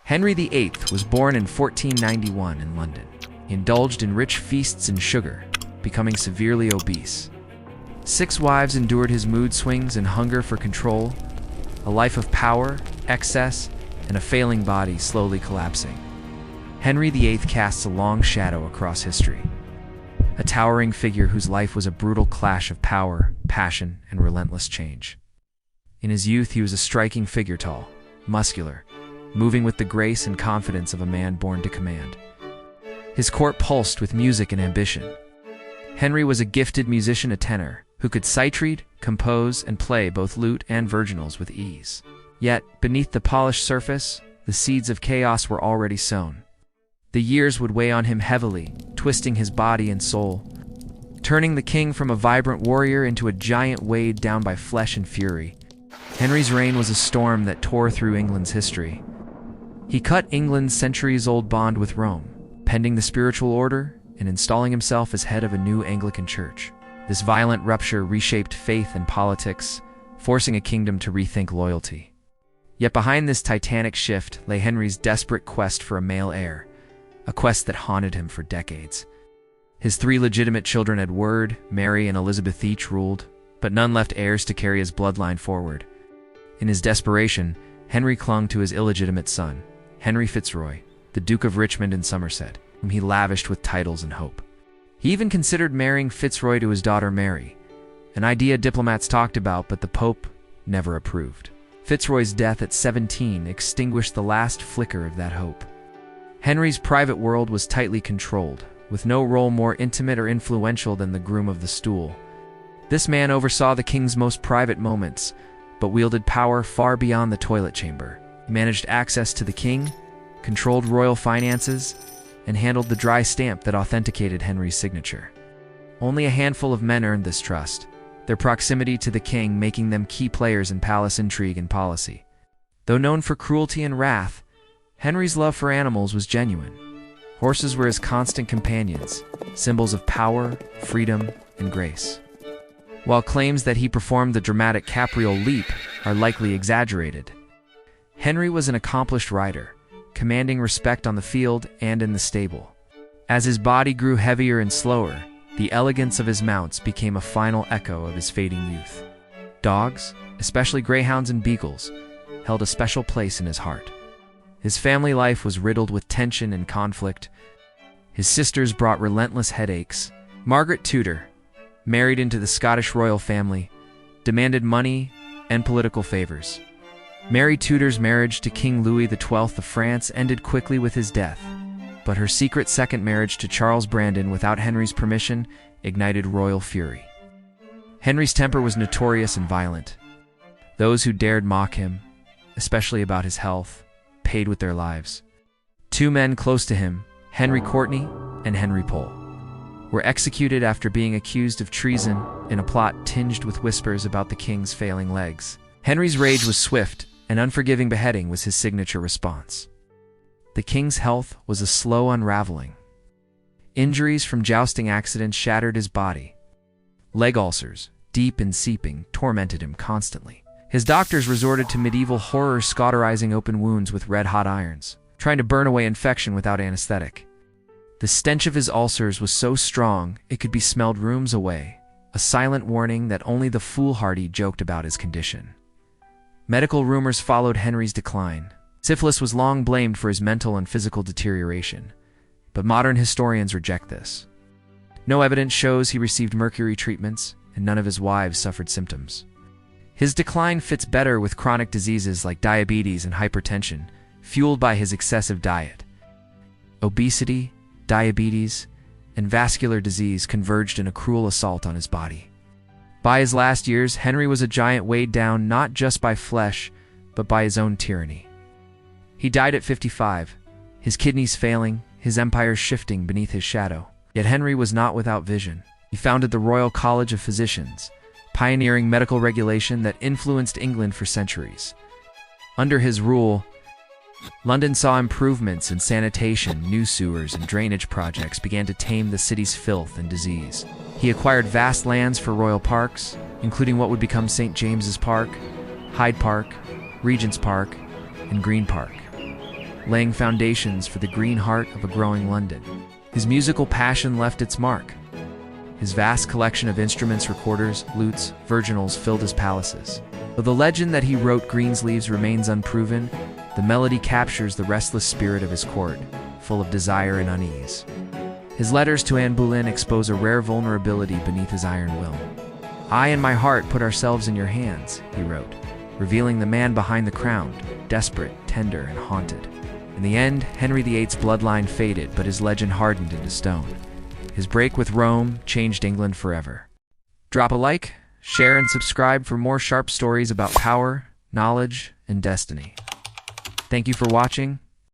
Henry VIII was born in 1491 in London. He indulged in rich feasts and sugar, becoming severely obese. 6 wives endured his mood swings and hunger for control, a life of power, excess, and a failing body slowly collapsing. Henry VIII casts a long shadow across history, a towering figure whose life was a brutal clash of power, passion, and relentless change. In his youth, he was a striking figure, tall, muscular, moving with the grace and confidence of a man born to command. His court pulsed with music and ambition. Henry was a gifted musician, a tenor, who could sight read, compose, and play both lute and virginals with ease. Yet, beneath the polished surface, the seeds of chaos were already sown. The years would weigh on him heavily, twisting his body and soul, turning the king from a vibrant warrior into a giant weighed down by flesh and fury. Henry's reign was a storm that tore through England's history. He cut England's centuries-old bond with Rome, pending the spiritual order and installing himself as head of a new Anglican church. This violent rupture reshaped faith and politics, forcing a kingdom to rethink loyalty. Yet behind this titanic shift lay Henry's desperate quest for a male heir, a quest that haunted him for decades. His 3 legitimate children, Edward, Mary, and Elizabeth, each ruled, but none left heirs to carry his bloodline forward. In his desperation, Henry clung to his illegitimate son, Henry Fitzroy, the Duke of Richmond and Somerset, whom he lavished with titles and hope. He even considered marrying Fitzroy to his daughter Mary, an idea diplomats talked about but the Pope never approved. Fitzroy's death at 17 extinguished the last flicker of that hope. Henry's private world was tightly controlled, with no role more intimate or influential than the groom of the stool. This man oversaw the king's most private moments, but wielded power far beyond the toilet chamber. He managed access to the king, controlled royal finances, and handled the dry stamp that authenticated Henry's signature. Only a handful of men earned this trust, their proximity to the king making them key players in palace intrigue and policy. Though known for cruelty and wrath, Henry's love for animals was genuine. Horses were his constant companions, symbols of power, freedom, and grace. While claims that he performed the dramatic capriole leap are likely exaggerated, Henry was an accomplished rider, commanding respect on the field and in the stable. As his body grew heavier and slower, the elegance of his mounts became a final echo of his fading youth. Dogs, especially greyhounds and beagles, held a special place in his heart. His family life was riddled with tension and conflict. His sisters brought relentless headaches. Margaret Tudor, married into the Scottish royal family, demanded money and political favors. Mary Tudor's marriage to King Louis XII of France ended quickly with his death, but her secret second marriage to Charles Brandon without Henry's permission ignited royal fury. Henry's temper was notorious and violent. Those who dared mock him, especially about his health, paid with their lives. 2 men close to him, Henry Courtenay and Henry Pole, were executed after being accused of treason in a plot tinged with whispers about the king's failing legs. Henry's rage was swift, and unforgiving beheading was his signature response. The king's health was a slow unraveling. Injuries from jousting accidents shattered his body. Leg ulcers, deep and seeping, tormented him constantly. His doctors resorted to medieval horrors, cauterizing open wounds with red-hot irons, trying to burn away infection without anesthetic. The stench of his ulcers was so strong it could be smelled rooms away, a silent warning that only the foolhardy joked about his condition. Medical rumors followed Henry's decline. Syphilis was long blamed for his mental and physical deterioration, but modern historians reject this. No evidence shows he received mercury treatments, and none of his wives suffered symptoms. His decline fits better with chronic diseases like diabetes and hypertension, fueled by his excessive diet. Obesity, diabetes, and vascular disease converged in a cruel assault on his body. By his last years, Henry was a giant weighed down not just by flesh, but by his own tyranny. He died at 55, his kidneys failing, his empire shifting beneath his shadow. Yet Henry was not without vision. He founded the Royal College of Physicians, pioneering medical regulation that influenced England for centuries. Under his rule, London saw improvements in sanitation, new sewers, and drainage projects began to tame the city's filth and disease. He acquired vast lands for royal parks, including what would become St. James's Park, Hyde Park, Regent's Park, and Green Park. laying foundations for the green heart of a growing London. His musical passion left its mark. His vast collection of instruments, recorders, lutes, virginals filled his palaces. Though the legend that he wrote Greensleeves remains unproven, the melody captures the restless spirit of his court, full of desire and unease. His letters to Anne Boleyn expose a rare vulnerability beneath his iron will. "I and my heart put ourselves in your hands," he wrote, revealing the man behind the crown, desperate, tender, and haunted. In the end, Henry VIII's bloodline faded, but his legend hardened into stone. His break with Rome changed England forever. Drop a like, share, and subscribe for more sharp stories about power, knowledge, and destiny. Thank you for watching.